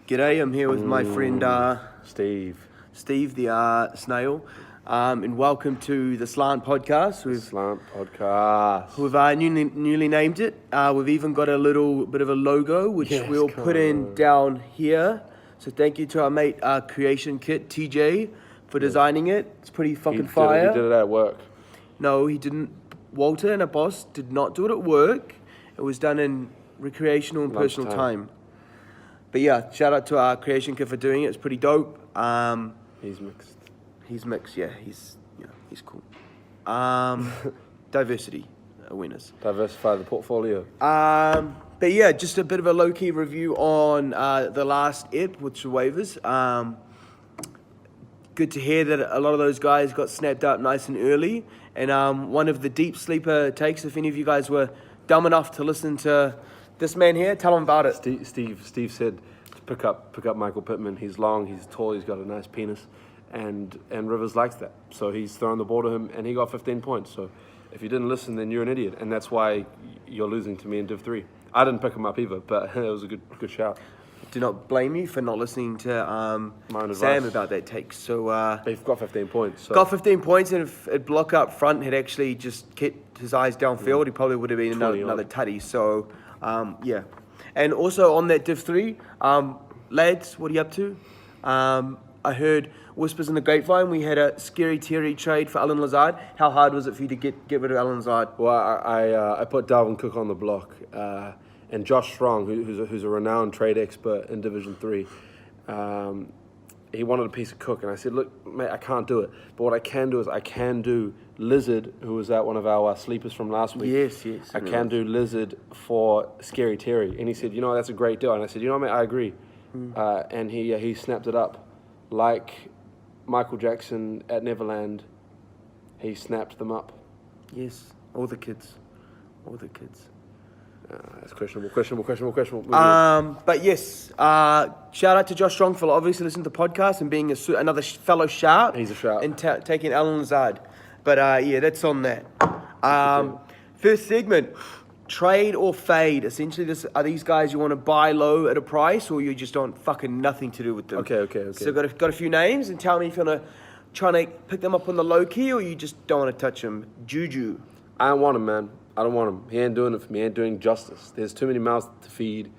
G'day, I'm here with my friend Steve the Snail, and welcome to the Slant Podcast. We've newly named it. We've even got a little bit of a logo, which we'll put in down here. So thank you to our mate Creation Kit, TJ, for designing it. It's pretty fucking fire. He did it at work. No, he didn't. Walter and a boss did not do it at work. It was done in recreational and personal time. But yeah, shout out to our Creation Kit for doing it. It's pretty dope. He's mixed. He's mixed, yeah. He's cool. Diversity awareness. Diversify the portfolio. But yeah, just a bit of a low-key review on the last ep with the waivers. Good to hear that a lot of those guys got snapped up nice and early. And one of the deep sleeper takes, if any of you guys were dumb enough to listen to this man here, tell him about it. Steve said to pick up Michael Pittman. He's long, he's tall, he's got a nice penis, and Rivers likes that. So he's thrown the ball to him, and he got 15 points. So if you didn't listen, then you're an idiot, and that's why you're losing to me in Div 3. I didn't pick him up either, but it was a good shout. Do not blame me for not listening to Sam about that take. So they've got 15 points. So. Got 15 points, and if a block up front had actually just kept his eyes downfield, he probably would have been another tutty. So yeah. And also on that Div 3, lads, what are you up to? I heard whispers in the grapevine. We had a scary Terry trade for Alan Lazard. How hard was it for you to get rid of Alan Lazard? Well, I put Dalvin Cook on the block. And Josh Strong, who's a renowned trade expert in Division 3, he wanted a piece of Cook. And I said, look, mate, I can't do it. But what I can do is I can do Lizard, who was at one of our sleepers from last week. Yes. I can do Lizard for Scary Terry. And he said, you know, that's a great deal. And I said, you know what, mate, I agree. And he snapped it up. Like Michael Jackson at Neverland, he snapped them up. Yes, all the kids. That's questionable. But yes, shout out to Josh Strong for obviously listening to the podcast and being another fellow sharp. He's a sharp. And taking Alan Lazard. But yeah, that's on that. First segment, trade or fade. Essentially, are these guys you want to buy low at a price, or you just don't fucking nothing to do with them? Okay. So got a few names, and tell me if you want to try to pick them up on the low key, or you just don't want to touch them. JuJu. I don't want him, man. I don't want him. He ain't doing it for me. He ain't doing justice. There's too many mouths to feed.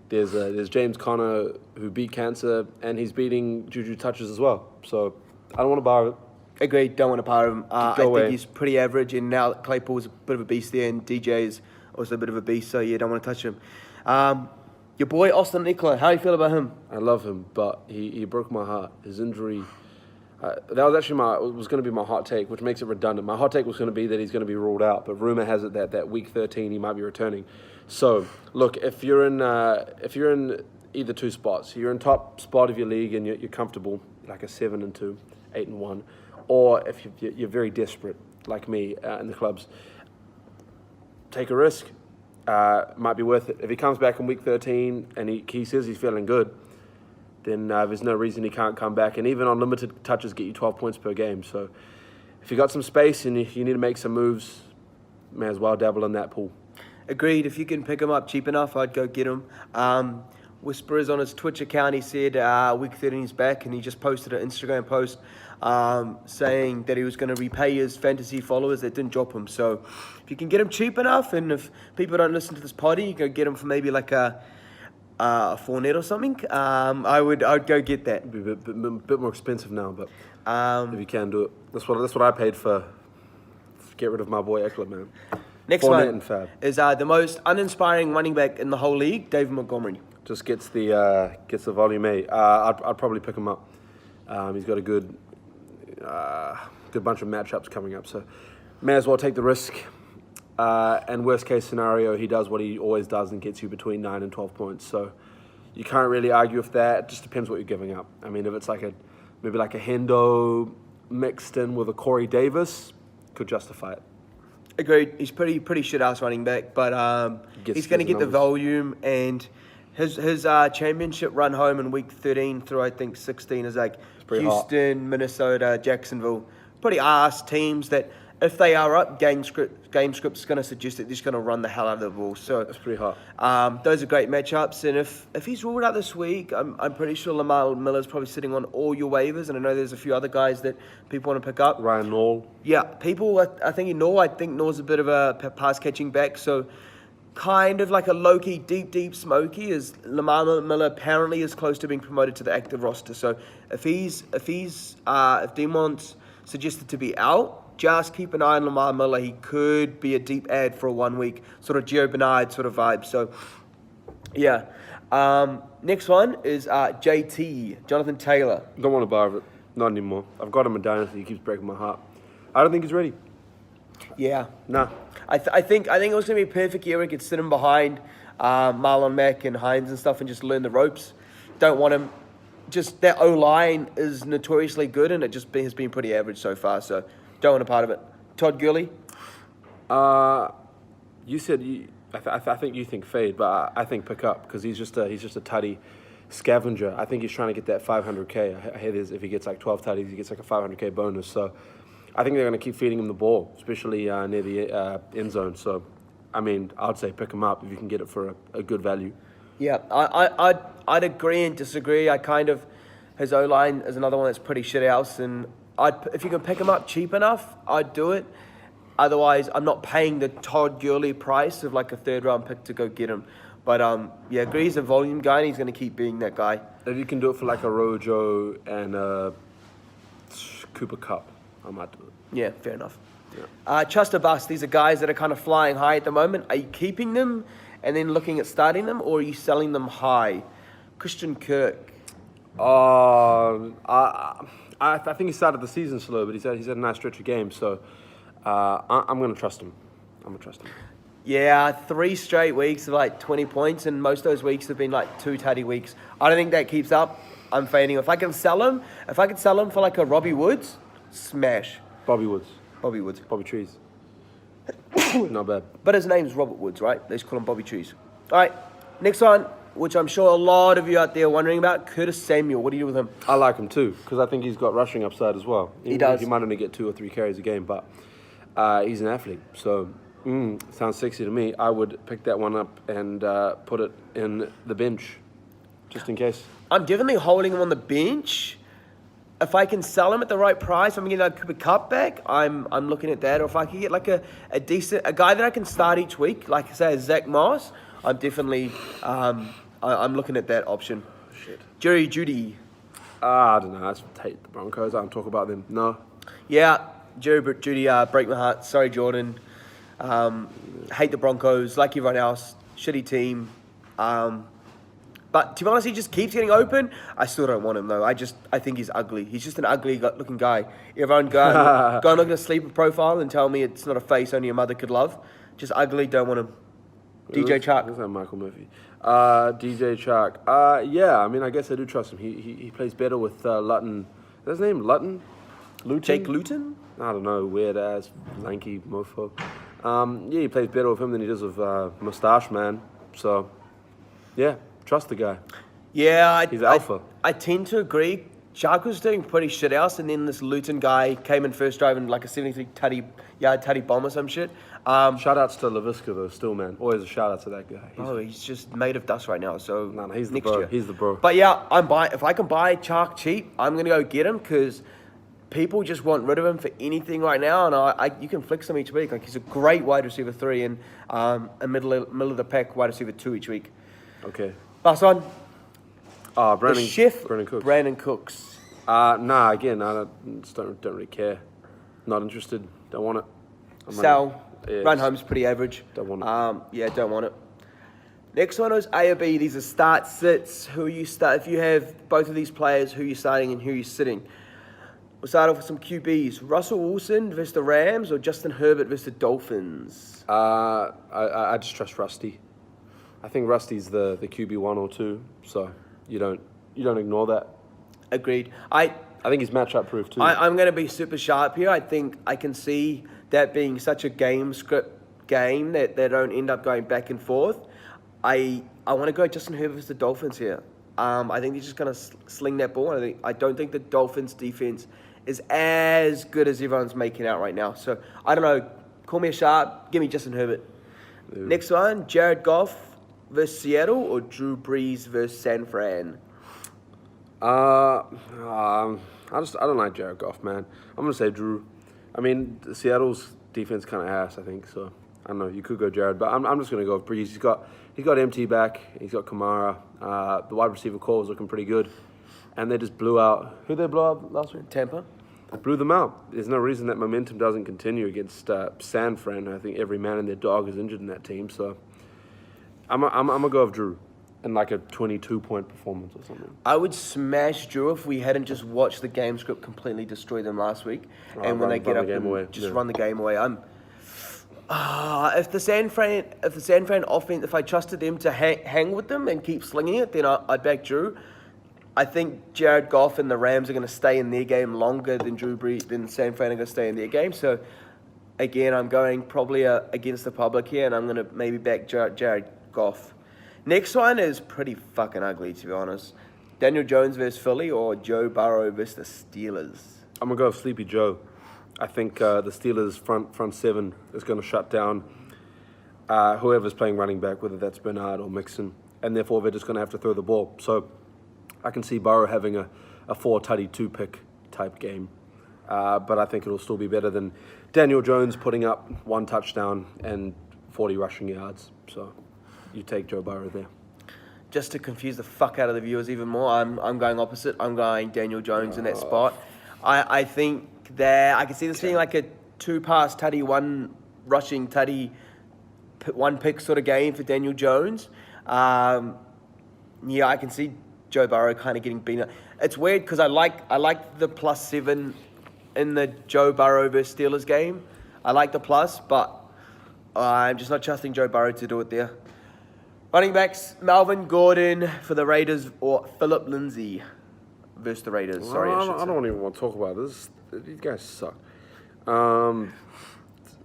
There's James Conner who beat cancer, and he's beating JuJu touches as well. So I don't want to borrow it. Agreed. Don't want to borrow him. I away. think he's pretty average, and now Claypool's a bit of a beast there, and DJ's also a bit of a beast. So yeah, don't want to touch him. Your boy Austin Ekeler. How do you feel about him? I love him, but he broke my heart. His injury. That was actually was going to be my hot take, which makes it redundant. My hot take was going to be that he's going to be ruled out, but rumor has it that week 13 he might be returning. So look, if you're in either two spots, you're in top spot of your league and you're comfortable, like a 7-2, 8-1, or if you're very desperate, like me in the clubs, take a risk. Might be worth it. If he comes back in week 13 and he says he's feeling good, then there's no reason he can't come back. And even on limited touches, get you 12 points per game. So if you got some space and you need to make some moves, may as well dabble in that pool. Agreed. If you can pick him up cheap enough, I'd go get him. Whisperers on his Twitch account, he said week 13 he's back, and he just posted an Instagram post saying that he was going to repay his fantasy followers that didn't drop him. So if you can get him cheap enough, and if people don't listen to this potty, you go get him for maybe like a Fournette or something. I'd go get that. It'd be a bit more expensive now, but if you can do it, that's what I paid for. Get rid of my boy Ekeler, man. Next Fournette one and Fab. is the most uninspiring running back in the whole league, David Montgomery. Just gets the volume A. I'd probably pick him up. He's got a good bunch of matchups coming up, so may as well take the risk. And worst case scenario, he does what he always does and gets you between 9 and 12 points. So you can't really argue with that. It just depends what you're giving up. I mean, if it's maybe like a Hendo mixed in with a Corey Davis, could justify it. Agreed. He's pretty shit-ass running back, but he's going to get the volume, and his championship run home in week 13 through, I think, 16 is like Houston, hot. Minnesota, Jacksonville. Pretty ass teams that if they are up, game script's going to suggest that they're just going to run the hell out of the ball. So That's pretty hot. those are great matchups. And if he's ruled out this week, I'm pretty sure Lamar Miller's probably sitting on all your waivers. And I know there's a few other guys that people want to pick up. Ryan Nall. Yeah, people, I think Nor's a bit of a pass catching back. So kind of like a low-key, deep smoky, as Lamar Miller apparently is close to being promoted to the active roster. So if Demont's suggested to be out, just keep an eye on Lamar Miller. He could be a deep ad for a 1 week, sort of Gio Bernard sort of vibe. So, yeah. Next one is JT, Jonathan Taylor. Don't want to buy it. Not anymore. I've got him in Dynasty. He keeps breaking my heart. I don't think he's ready. Yeah. Nah. I think it was going to be a perfect year. We could sit him behind Marlon Mack and Hines and stuff and just learn the ropes. Don't want him. Just that O-line is notoriously good, and it just has been pretty average so far. So don't want a part of it. Todd Gurley. You said I think you think fade, but I think pick up because he's just a tutty scavenger. I think he's trying to get that 500K. I hear if he gets like 12 tutties, he gets like a 500K bonus. So I think they're going to keep feeding him the ball, especially near the end zone. So, I mean, I'd say pick him up if you can get it for a good value. Yeah, I'd agree and disagree. His O-line is another one that's pretty shit house, and if you can pick him up cheap enough, I'd do it. Otherwise, I'm not paying the Todd Gurley price of like a third-round pick to go get him. But, yeah, agree he's a volume guy, and he's going to keep being that guy. If you can do it for like a Rojo and a Cooper Cup, I might do it. Yeah, fair enough. Yeah. Trust or bust, these are guys that are kind of flying high at the moment. Are you keeping them and then looking at starting them, or are you selling them high? Christian Kirk. I think he started the season slow, but he's had a nice stretch of games, so I'm going to trust him. Yeah, 3 straight weeks of like 20 points, and most of those weeks have been like 2 tutty weeks. I don't think that keeps up. I'm fading. If I can sell him for like a Robbie Woods, smash. Bobby Woods. Bobby Woods. Bobby Trees. Not bad. But his name's Robert Woods, right? They just call him Bobby Trees. All right, next one, which I'm sure a lot of you out there are wondering about, Curtis Samuel. What do you do with him? I like him too, because I think he's got rushing upside as well. He does. He might only get 2 or 3 carries a game, but he's an athlete. So, sounds sexy to me. I would pick that one up and put it in the bench, just in case. I'm definitely holding him on the bench. If I can sell him at the right price, I'm getting a Cooper Cup back. I'm looking at that. Or if I can get like a guy that I can start each week, like say a Zach Moss, I'm definitely I'm looking at that option. Shit. Jeudy. I don't know. I hate the Broncos. I don't talk about them. No. Yeah, Jeudy, break my heart. Sorry, Jordan. Hate the Broncos, like everyone else. Shitty team. But to be honest, he just keeps getting open. I still don't want him, though. I think he's ugly. He's just an ugly-looking guy. Everyone go and look at a sleeper profile and tell me it's not a face only a mother could love. Just ugly, don't want him. DJ Chark. That's not Michael Murphy. DJ Chark. Yeah, I mean, I guess I do trust him. He plays better with Luton. Is his name Luton? Jake Luton? I don't know. Weird-ass, lanky mofo. Yeah, he plays better with him than he does with Mustache Man. So, yeah. Trust the guy. Yeah, he's alpha. I tend to agree. Chark was doing pretty shit else, and then this Luton guy came in first driving like a 73 tutty bomb or some shit. Shout outs to LaVisca though, still man. Always a shout out to that guy. He's just made of dust right now. So no, he's the next bro. year. He's the bro. But yeah, I'm buying. If I can buy Chark cheap, I'm gonna go get him because people just want rid of him for anything right now, and you can flex him each week. Like he's a great wide receiver 3 and a middle of the pack wide receiver 2 each week. Okay. Last one. Brandin Cooks. Nah, again, I don't really care. Not interested. Don't want it. Sell. Run home's pretty average. Don't want it. Yeah, don't want it. Next one is A or B. These are start sits. Who you start? If you have both of these players, who you starting and who you sitting. We'll start off with some QBs. Russell Wilson versus the Rams or Justin Herbert versus the Dolphins? I just trust Rusty. I think Rusty's the QB 1 or 2, so you don't ignore that. Agreed. I think he's matchup proof too. I'm going to be super sharp here. I think I can see that being such a game script game that they don't end up going back and forth. I want to go Justin Herbert versus the Dolphins here. I think they're just going to sling that ball. I don't think the Dolphins defense is as good as everyone's making out right now. So, I don't know. Call me a sharp. Give me Justin Herbert. Ooh. Next one, Jared Goff versus Seattle or Drew Brees versus San Fran? I don't like Jared Goff, man. I'm gonna say Drew. I mean, Seattle's defense kind of ass, I think. So I don't know. You could go Jared, but I'm just gonna go with Brees. He's got MT back. He's got Kamara. The wide receiver core is looking pretty good, and they just blew out. Who they blew out last week? Tampa. They blew them out. There's no reason that momentum doesn't continue against San Fran. I think every man and their dog is injured in that team. So I'm gonna go with Drew. And like a 22-point performance or something. I would smash Drew if we hadn't just watched the game script completely destroy them last week. And when they get up and just run the game away. If the San Fran offense, if I trusted them to hang with them and keep slinging it, then I'd back Drew. I think Jared Goff and the Rams are going to stay in their game longer than than San Fran are going to stay in their game. So, again, I'm going probably against the public here, and I'm going to maybe back Jared Goff. Next one is pretty fucking ugly, to be honest. Daniel Jones versus Philly or Joe Burrow versus the Steelers? I'm going to go with Sleepy Joe. I think the Steelers' front seven is going to shut down whoever's playing running back, whether that's Bernard or Mixon, and therefore they're just going to have to throw the ball. So I can see Burrow having a 4-tutty, 2-pick type game. But I think it'll still be better than Daniel Jones putting up 1 touchdown and 40 rushing yards. So you take Joe Burrow there. Just to confuse the fuck out of the viewers even more, I'm going opposite. I'm going Daniel Jones in that spot. I think that I can see this being like a 2-pass tutty, 1 rushing tutty, 1 pick sort of game for Daniel Jones. I can see Joe Burrow kind of getting beaten up. It's weird because I like the +7 in the Joe Burrow versus Steelers game. I like the plus, but I'm just not trusting Joe Burrow to do it there. Running backs, Melvin Gordon for the Raiders or Philip Lindsay versus the Raiders. Sorry, I don't even want to talk about this. These guys suck.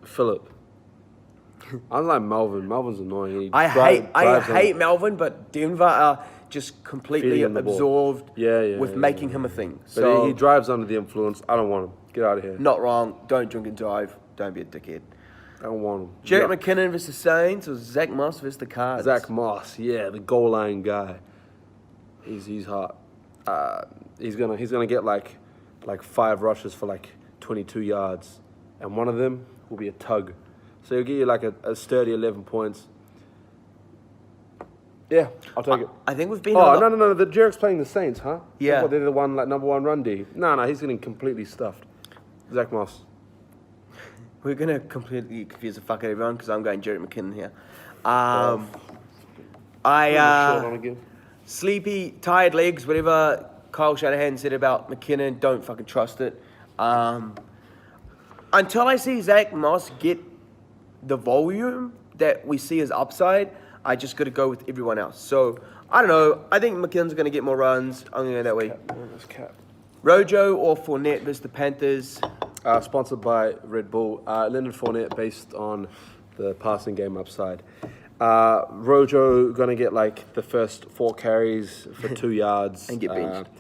Philip. I like Melvin. Melvin's annoying. I hate Melvin, but Denver are just completely absorbed with making him a thing. But he drives under the influence. I don't want him. Get out of here. Not wrong. Don't drink and drive. Don't be a dickhead. I don't want him. Jerick McKinnon versus the Saints or Zach Moss versus the Cards? Zach Moss, the goal line guy. He's hot. He's gonna get like 5 rushes for like 22 yards, and one of them will be a tug. So he'll give you like a sturdy 11 points. Yeah, I'll take it. I think we've been. No. The Jerick's playing the Saints, huh? Yeah. They're the one number 1 run D. No, he's getting completely stuffed. Zach Moss. We're going to completely confuse the fuck out of everyone because I'm going Jerick McKinnon here. Sleepy, tired legs, whatever Kyle Shanahan said about McKinnon, don't fucking trust it. Until I see Zach Moss get the volume that we see as upside, I just got to go with everyone else. So, I don't know. I think McKinnon's going to get more runs. I'm going to go that way. Rojo or Fournette versus the Panthers? Sponsored by Red Bull. Leonard Fournette based on the passing game upside. Rojo going to get like the first 4 carries for 2 yards. And get benched.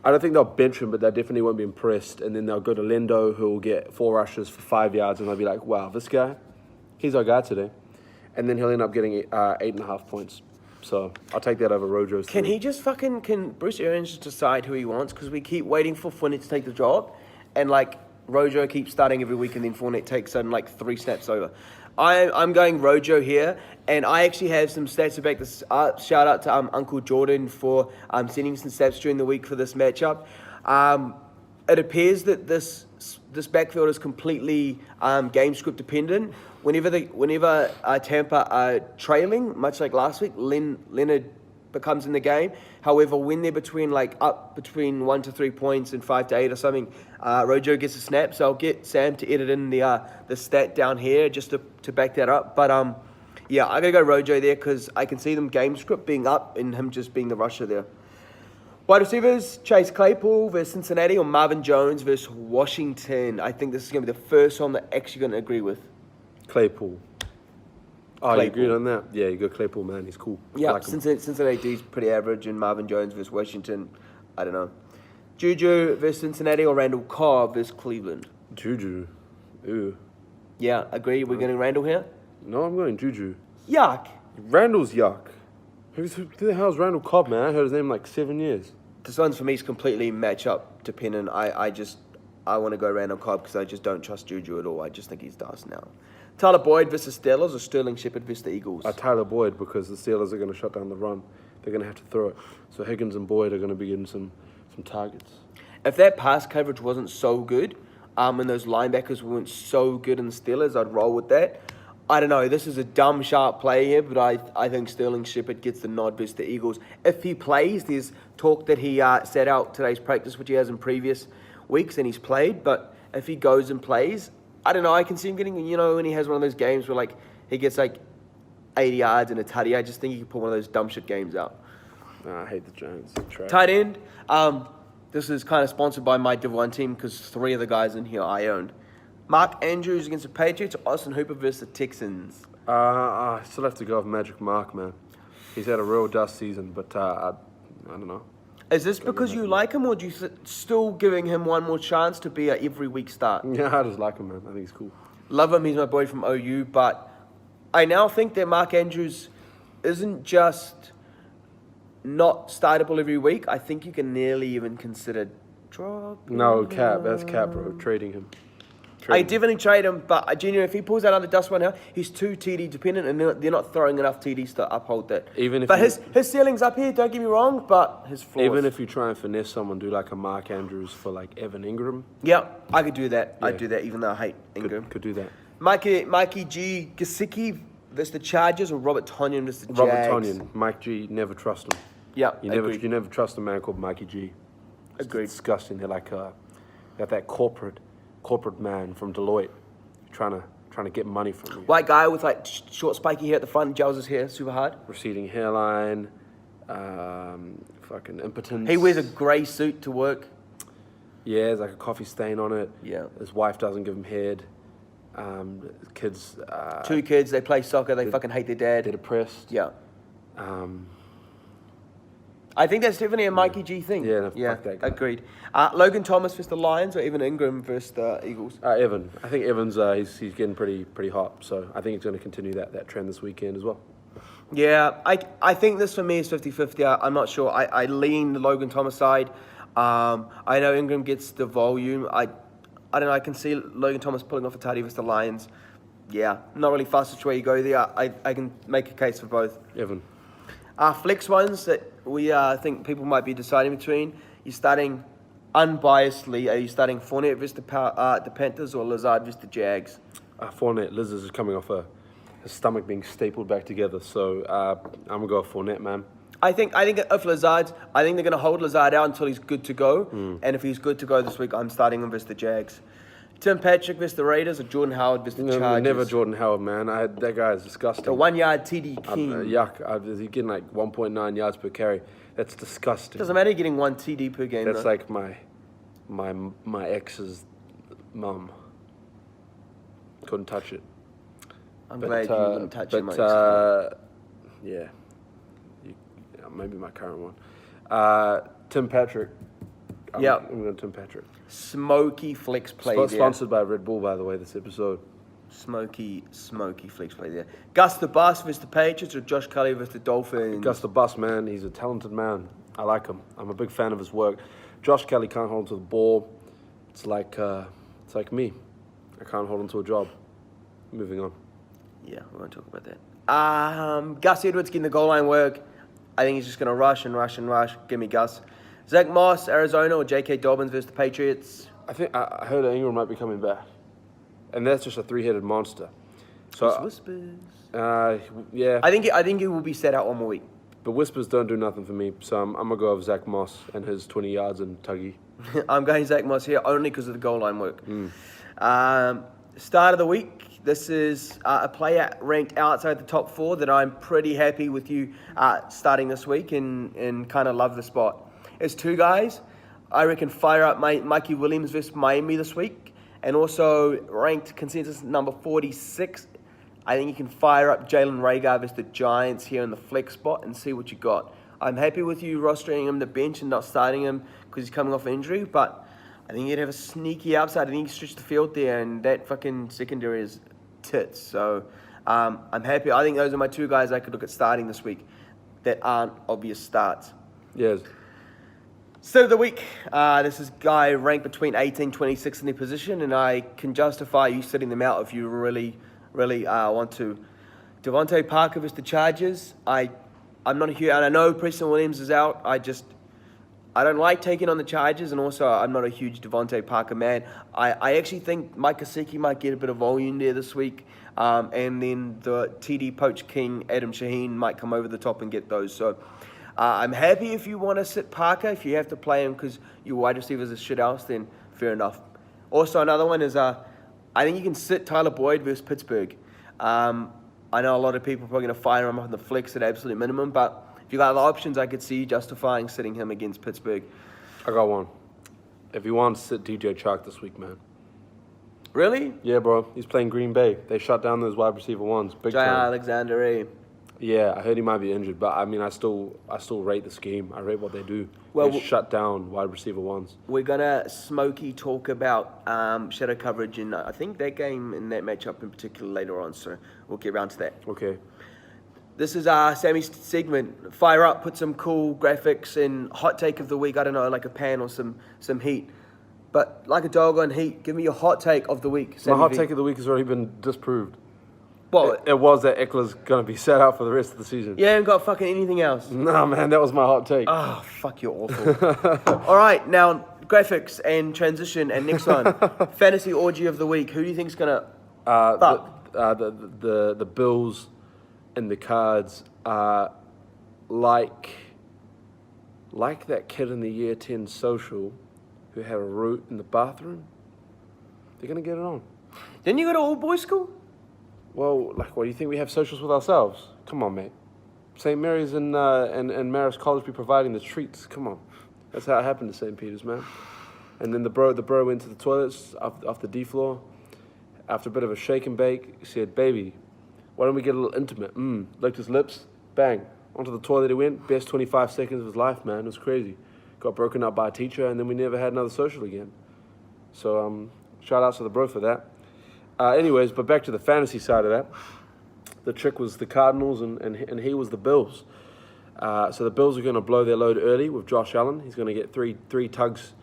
I don't think they'll bench him, but they definitely won't be impressed. And then they'll go to Lendo, who will get 4 rushes for 5 yards, and they'll be like, wow, this guy, he's our guy today. And then he'll end up getting 8.5 points. So I'll take that over Rojo's. Can Bruce Arians just decide who he wants? Because we keep waiting for Fournette to take the job. And like, Rojo keeps starting every week, and then Fournette takes on like 3 snaps over. I'm going Rojo here, and I actually have some stats to back this up. Shout out to Uncle Jordan for sending some stats during the week for this matchup. It appears that this backfield is completely game script dependent. Whenever Tampa are trailing, much like last week, Leonard becomes in the game. However, when they're up between 1 to 3 points and 5 to 8 or something, Rojo gets a snap. So I'll get Sam to edit in the stat down here just to back that up. But I'm gonna go Rojo there because I can see them game script being up and him just being the rusher there. Wide receivers, Chase Claypool versus Cincinnati or Marvin Jones versus Washington. I think this is gonna be the first one that actually gonna agree with. Claypool. Oh, Claypool. You agreed on that? Yeah, you go Claypool, man. He's cool. Yeah, Cincinnati's pretty average, and Marvin Jones versus Washington, I don't know. JuJu versus Cincinnati or Randall Cobb versus Cleveland? JuJu. Ooh. Yeah, agree. We're going Randall here? No, I'm going JuJu. Yuck. Randall's yuck. Who the hell's Randall Cobb, man? I heard his name like 7 years. This one's for me is completely matchup dependent. I want to go Randall Cobb because I just don't trust JuJu at all. I just think he's dust now. Tyler Boyd versus Steelers or Sterling Shepperd versus the Eagles? Tyler Boyd, because the Steelers are going to shut down the run. They're going to have to throw it. So Higgins and Boyd are going to be getting some targets. If that pass coverage wasn't so good, and those linebackers weren't so good in the Steelers, I'd roll with that. I don't know. This is a dumb, sharp play here, but I think Sterling Shepperd gets the nod versus the Eagles. If he plays, there's talk that he sat out today's practice, which he has in previous weeks, and he's played. But if he goes and plays, I don't know. I can see him getting, when he has one of those games where, he gets, 80 yards and a tutty. I just think he can pull one of those dumb shit games out. I hate the Giants. Tight end. This is kind of sponsored by my Div 1 team because 3 of the guys in here I owned. Mark Andrews against the Patriots or Austin Hooper versus the Texans? I still have to go with Magic Mark, man. He's had a real dust season, but I don't know. Is this because you like him or do you still giving him one more chance to be a every week start? Yeah, I just like him, man. I think he's cool. Love him. He's my boy from OU, but I now think that Mark Andrews isn't just not startable every week. I think you can nearly even consider dropping No, cap. That's cap, bro. Trading him. I definitely trade him, but I genuinely, if he pulls out another dust one now, he's too TD dependent, and they're not throwing enough TDs to uphold that. His ceiling's up here. Don't get me wrong, but his flaws. Even if you try and finesse someone, do like a Mark Andrews for Evan Engram. Yeah, I could do that. Yeah. I'd do that, even though I hate Engram. Could do that. Mikey G, Gesicki versus the Chargers, or Robert Tonyan versus the Jags? Robert Tonyan, Mike G. Never trust him. Yeah, you never trust a man called Mikey G. It's Agreed. Disgusting. They're like that corporate man from Deloitte, trying to get money from you. White guy with short spiky hair at the front, gels his hair super hard. Receding hairline, fucking impotence. He wears a grey suit to work. Yeah, there's like a coffee stain on it. Yeah. His wife doesn't give him head. Kids. 2 kids. They play soccer. They fucking hate their dad. They're depressed. Yeah. I think that's definitely a Mikey G thing. Yeah, no, fuck that guy. Agreed. Logan Thomas versus the Lions or even Engram versus the Eagles? Evan. I think Evans, he's getting pretty hot. So I think he's going to continue that trend this weekend as well. Yeah, I think this for me is 50-50. I'm not sure. I lean the Logan Thomas side. I know Engram gets the volume. I don't know. I can see Logan Thomas pulling off a tutty versus the Lions. Yeah, not really fast which way you go there. I can make a case for both. Evan. Flex ones that we think people might be deciding between. You're starting unbiasedly. Are you starting Fournette versus the Panthers or Lazard versus the Jags? Fournette. Liz is coming off his stomach being stapled back together. So I'm going to go with Fournette, man. I think if Lazard's, I think they're going to hold Lazard out until he's good to go. And if he's good to go this week, I'm starting him versus the Jags. Tim Patrick versus the Raiders or Jordan Howard versus the Chargers? Never Jordan Howard, man. That guy is disgusting. The 1 yard TD king. Yuck. He's getting 1.9 yards per carry. That's disgusting. Doesn't matter getting 1 TD per game. That's though. like my ex's mum. Couldn't touch it. I'm glad you wouldn't touch it, mate. Maybe my current one. Tim Patrick. I'm going to Tim Patrick. Smoky flex play there. Sponsored by Red Bull, by the way, this episode. Smoky flex play there. Gus the Bus versus the Patriots or Josh Kelley versus the Dolphins? Gus the Bus, man. He's a talented man. I like him. I'm a big fan of his work. Josh Kelley can't hold onto the ball. It's like me. I can't hold onto a job. Moving on. Yeah, we won't talk about that. Gus Edwards getting the goal line work. I think he's just going to rush. Give me Gus. Zach Moss, Arizona, or J.K. Dobbins versus the Patriots? I think I heard Engram might be coming back, and that's just a 3-headed monster. So whispers. Yeah. I think he will be set out one more week. But whispers don't do nothing for me, so I'm gonna go with Zach Moss and his 20 yards and tuggy. I'm going Zach Moss here only because of the goal line work. Start of the week. This is a player ranked outside the top 4 that I'm pretty happy with you starting this week and kind of love the spot. It's 2 guys. I reckon fire up Mikey Williams versus Miami this week. And also ranked consensus number 46. I think you can fire up Jalen Reagor versus the Giants here in the flex spot and see what you got. I'm happy with you rostering him the bench and not starting him because he's coming off injury, but I think he'd have a sneaky upside. I think he can stretch the field there, and that fucking secondary is tits. So I'm happy. I think those are my two guys I could look at starting this week that aren't obvious starts. Yes. Sit of the week. This is guy ranked between 18 26 in their position, and I can justify you sitting them out if you really want to. Devontae Parker versus the Chargers. I'm not a huge, and I know Preston Williams is out. I don't like taking on the Chargers, and also I'm not a huge Devontae Parker man. I actually think Mike Gesicki might get a bit of volume there this week, and then the TD Poach King, Adam Shaheen, might come over the top and get those. So I'm happy if you want to sit Parker. If you have to play him because your wide receivers are shit else, then fair enough. Also, another one is I think you can sit Tyler Boyd versus Pittsburgh. I know a lot of people are probably going to fire him on the flex at absolute minimum, but if you got other options, I could see you justifying sitting him against Pittsburgh. I got one. If you want to sit DJ Chark this week, man. Really? Yeah, bro. He's playing Green Bay. They shut down those wide receiver ones. Big Jai time. Alexander, eh? Yeah, I heard he might be injured, but I mean, I still rate the scheme. I rate what they do. Well, they shut down wide receiver ones. We're gonna smoky talk about shadow coverage in I think that game and that matchup in particular later on. So we'll get around to that. Okay. This is Sammy's segment. Fire up, put some cool graphics and hot take of the week. I don't know, like a pan or some heat. But like a dog on heat, give me your hot take of the week. Sammy My hot V. take of the week has already been disproved. What? It was that Ekeler's going to be set out for the rest of the season. You haven't got fucking anything else. Nah, man, that was my hot take. Oh, fuck, you're awful. All right, now graphics and transition and next one. Fantasy orgy of the week. Who do you think's gonna fuck? The Bills and the Cards are like that kid in the year 10 social who had a root in the bathroom. They're going to get it on. Didn't you go to all boys school? Well, like, what, do you think we have socials with ourselves? Come on, mate. St. Mary's and Marist College be providing the treats. Come on. That's how it happened to St. Peter's, man. And then the bro went to the toilets off the D floor. After a bit of a shake and bake, he said, "Baby, why don't we get a little intimate?" Licked his lips, bang. Onto the toilet he went. Best 25 seconds of his life, man. It was crazy. Got broken up by a teacher, and then we never had another social again. So, shout out to the bro for that. Anyways, but back to the fantasy side of that. The trick was the Cardinals, and he was the Bills. So the Bills are going to blow their load early with Josh Allen. He's going to get three tugs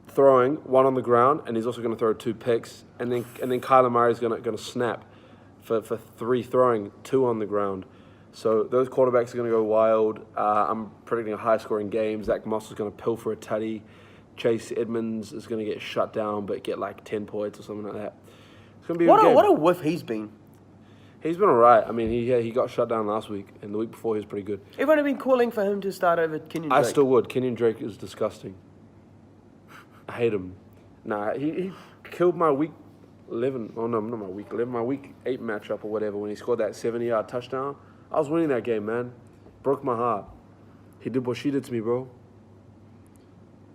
throwing, one on the ground, and he's also going to throw 2 picks. And then Kyler Murray's going to snap for 3 throwing, 2 on the ground. So those quarterbacks are going to go wild. I'm predicting a high-scoring game. Zach Moss is going to pilfer a tutty. Chase Edmonds is going to get shut down, but get like 10 points or something like that. It's going to be a good game. What a whiff he's been. He's been all right. I mean, he got shut down last week, and the week before he was pretty good. Everyone had been calling for him to start over Kenyon Drake. I still would. Kenyon Drake is disgusting. I hate him. Nah, he killed my week 11. Oh, no, not my week 11. My week 8 matchup or whatever when he scored that 70-yard touchdown. I was winning that game, man. Broke my heart. He did what she did to me, bro.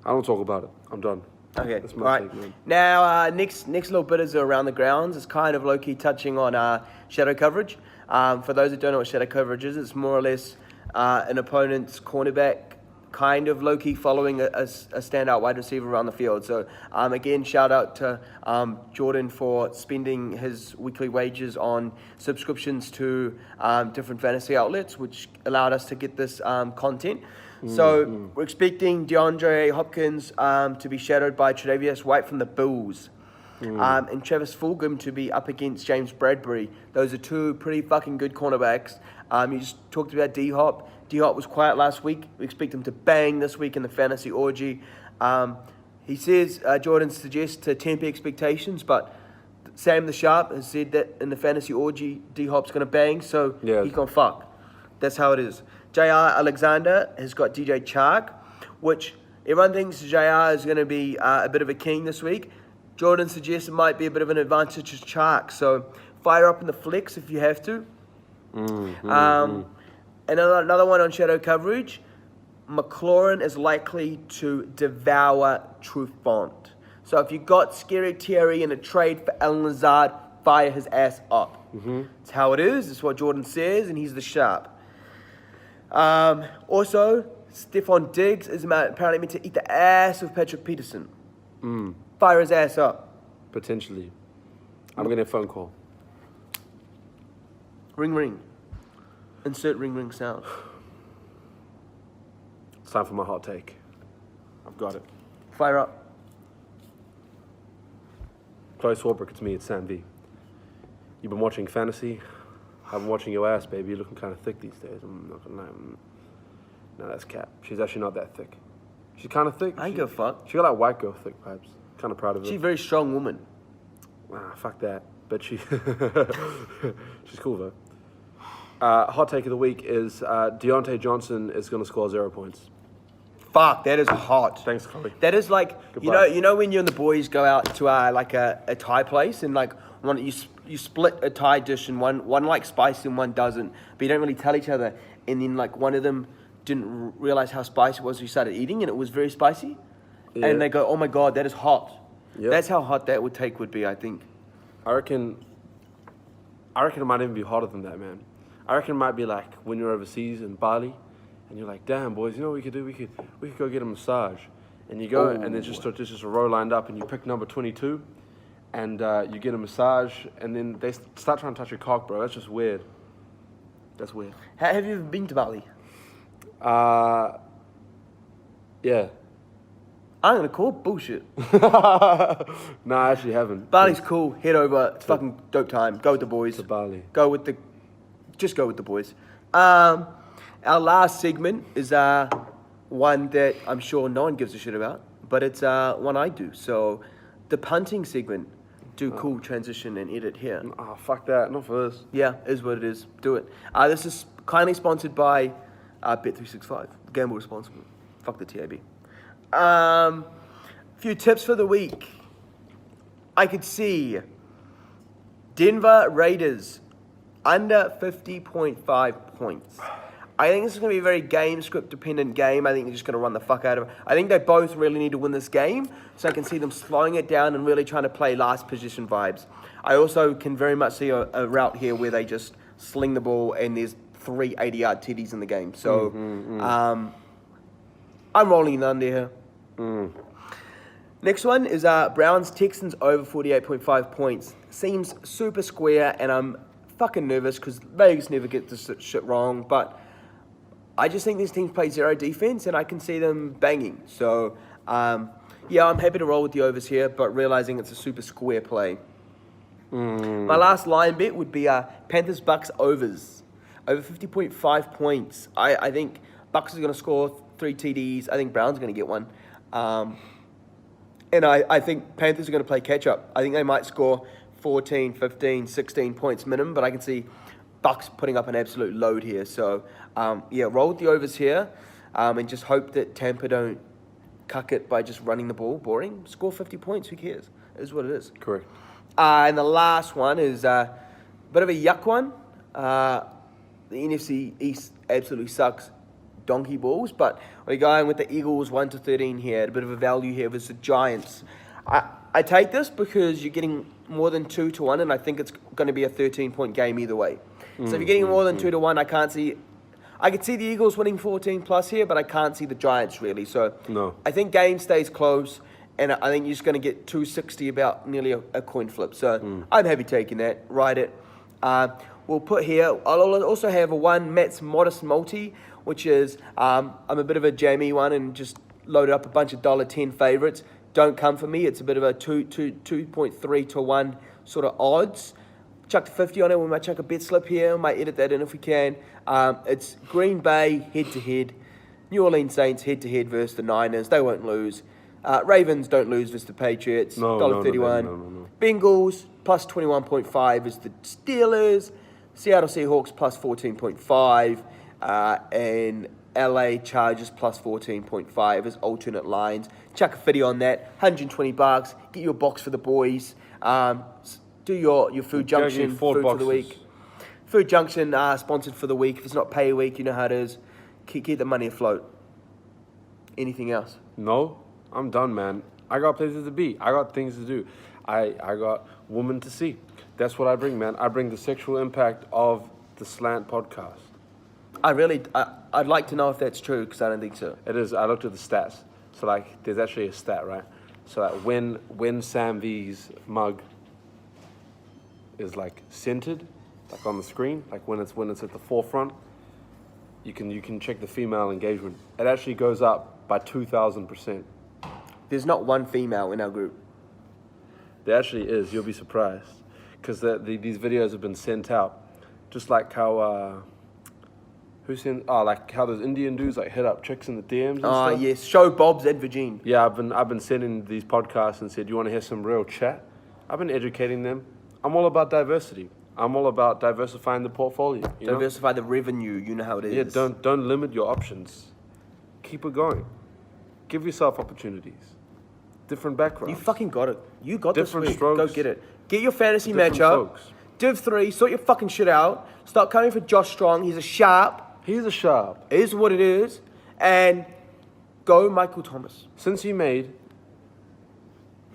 I don't talk about it. I'm done. Okay, That's all my right. take, man. Now, next little bit is around the grounds. It's kind of low-key touching on shadow coverage. For those who don't know what shadow coverage is, it's more or less an opponent's cornerback kind of low-key following a standout wide receiver around the field. So, again, shout out to Jordan for spending his weekly wages on subscriptions to different fantasy outlets, which allowed us to get this content. So we're expecting DeAndre Hopkins to be shadowed by Tre'Davious White from the Bills. And Travis Fulgham to be up against James Bradbury. Those are 2 pretty fucking good cornerbacks. You just talked about D-Hop. D-Hop was quiet last week. We expect him to bang this week in the fantasy orgy. He says, Jordan suggests to temper expectations, but Sam the Sharp has said that in the fantasy orgy, D-Hop's going to bang, so Yeah. he's going to fuck. That's how it is. J.R. Alexander has got DJ Chark, which everyone thinks J.R. is going to be a bit of a king this week. Jordan suggests it might be a bit of an advantage to Chark, so fire up in the flex if you have to. And another one on shadow coverage, McLaurin is likely to devour Trufant. So if you got Scary Terry in a trade for Alan Lazard, fire his ass up. It's how it is. It's what Jordan says, and he's the sharp. Also, Stephon Diggs is apparently meant to eat the ass of Patrick Peterson. Fire his ass up. Potentially. I'm getting a phone call. Ring, ring. Insert ring, ring sound. It's time for my hot take. I've got it. Fire up. Close Warbrick, it's me, it's Sam V. You've been watching fantasy. I've been watching your ass, baby. You're looking kind of thick these days. I'm not gonna lie. No, that's cap. She's actually not that thick. She's kind of thick. I ain't give a fuck. She got like white girl thick vibes. Kind of proud of her. She's a very strong woman. Fuck that. But she's cool though. Hot take of the week is Deontay Johnson is going to score 0 points. Fuck, that is hot. Thanks, Kelley. That is like, Goodbye. you know when you and the boys go out to like a Thai place and like you split a Thai dish and one likes spicy and one doesn't, but you don't really tell each other, and then like one of them didn't realize how spicy it was, so you started eating and it was very spicy, and they go, oh my god, that is hot. Yep. That's how hot that would be, I think. I reckon it might even be hotter than that, man. I reckon it might be like when you're overseas in Bali, and you're like, damn, boys, you know what we could do? We could go get a massage. And you go, and there's just a row lined up, and you pick number 22, and you get a massage, and then they start trying to touch your cock, bro. That's just weird. That's weird. Have you ever been to Bali? Yeah. I'm gonna call bullshit. No, I actually haven't. Bali's cool. Head over. It's fucking dope time. Go with the boys. To Bali. Just go with the boys. Our last segment is one that I'm sure no one gives a shit about, but it's one I do. So, the punting segment. Do cool transition and edit here. Oh, fuck that. Not for this. Yeah, is what it is. Do it. This is kindly sponsored by Bet365. Gamble responsibly. Fuck the TAB. Few tips for the week. I could see Denver Raiders under 50.5 points. I think this is going to be a very game script dependent game. I think they're just going to run the fuck out of it. I think they both really need to win this game, so I can see them slowing it down and really trying to play last position vibes. I also can very much see a route here where they just sling the ball and there's 3 80-yard TDs in the game. So I'm rolling in under here. Next one is Browns Texans over 48.5 points. Seems super square, and I'm fucking nervous because Vegas never get this shit wrong. But I just think these teams play zero defense, and I can see them banging. So yeah, I'm happy to roll with the overs here, but realizing it's a super square play. My last line bet would be Panthers Bucks overs over 50.5 points. I think Bucks is going to score 3 TDs. I think Browns are going to get one. And I think Panthers are going to play catch-up. I think they might score 14, 15, 16 points minimum, but I can see Bucks putting up an absolute load here. So, yeah, roll with the overs here and just hope that Tampa don't cuck it by just running the ball. Boring. Score 50 points. Who cares? It is what it is. Correct. And the last one is a bit of a yuck one. The NFC East absolutely sucks. Donkey balls, but we're going with the Eagles 1-13 here. A bit of a value here versus the Giants. I take this because you're getting more than 2-1, and I think it's going to be a 13-point game either way. So if you're getting more than 2-1, I could see the Eagles winning 14 plus here, but I can't see the Giants really. So no. I think game stays close, and I think you're just going to get 260 about nearly a coin flip. So I'm happy taking that. Ride it. We'll put here. I'll also have a one Matt's Modest Multi, which is I'm a bit of a jammy one and just loaded up a bunch of $1.10 favorites. Don't come for me. It's a bit of a 2.3 to 1 sort of odds. Chucked 50 on it. We might chuck a bet slip here. We might edit that in if we can. It's Green Bay head-to-head. New Orleans Saints head-to-head versus the Niners. They won't lose. Ravens don't lose versus the Patriots. $1.31. No. Bengals plus 21.5 is the Steelers. Seattle Seahawks plus 14.5. And LA Chargers plus 14.5 as alternate lines. Chuck a 50 on that. $120. Get your box for the boys. Do your Food Junction food for the week. Food Junction sponsored for the week. If it's not pay week, you know how it is. Keep the money afloat. Anything else? No, I'm done, man. I got places to be. I got things to do. I got women to see. That's what I bring, man. I bring the sexual impact of the Slant podcast. I'd like to know if that's true because I don't think so. It is. I looked at the stats. So like, there's actually a stat, right? So that when Sam V's mug is like centered, like on the screen, like when it's at the forefront, you can check the female engagement. It actually goes up by 2,000%. There's not one female in our group. There actually is. You'll be surprised because these videos have been sent out, just like how like how those Indian dudes like hit up chicks in the DMs and stuff. Yes. Show Bob's Ed Virgin. Yeah, I've been sending these podcasts and said, you want to hear some real chat? I've been educating them. I'm all about diversity. I'm all about diversifying the portfolio. Diversify the revenue. You know how it is. Yeah, don't limit your options. Keep it going. Give yourself opportunities. Different backgrounds. You fucking got it. You got Different this week. strokes. Go get it. Get your fantasy Different matchup. folks. Div 3. Sort your fucking shit out. Start coming for Josh Strong. He's a sharp. He's a sharp. It is what it is. And go Michael Thomas. Since you made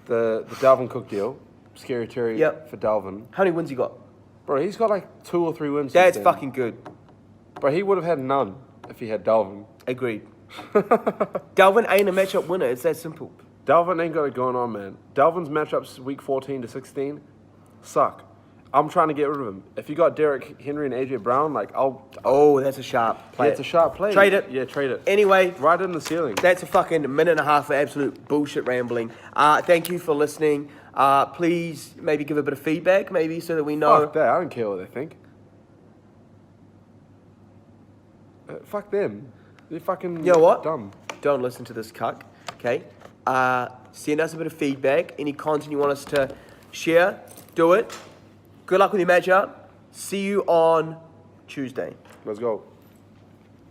the Dalvin Cook deal, scary Terry for Dalvin. How many wins you got? Bro, he's got like 2 or 3 wins. That's since then. fucking good. Bro, he would have had none if he had Dalvin. Agreed. Dalvin ain't a matchup winner. It's that simple. Dalvin ain't got it going on, man. Dalvin's matchups week 14 to 16 suck. I'm trying to get rid of him. If you got Derrick Henry and AJ Brown, like Oh, that's a sharp play. It's a sharp play. Trade it. Yeah, trade it. Anyway, Right in the ceiling. that's a fucking minute and a half of absolute bullshit rambling. Thank you for listening. Please maybe give a bit of feedback, maybe so that we know. Fuck that. I don't care what they think. Fuck them. They're fucking You know what? dumb. Don't listen to this cuck. Okay. Send us a bit of feedback. Any content you want us to share, do it. Good luck with your matchup. See you on Tuesday. Let's go.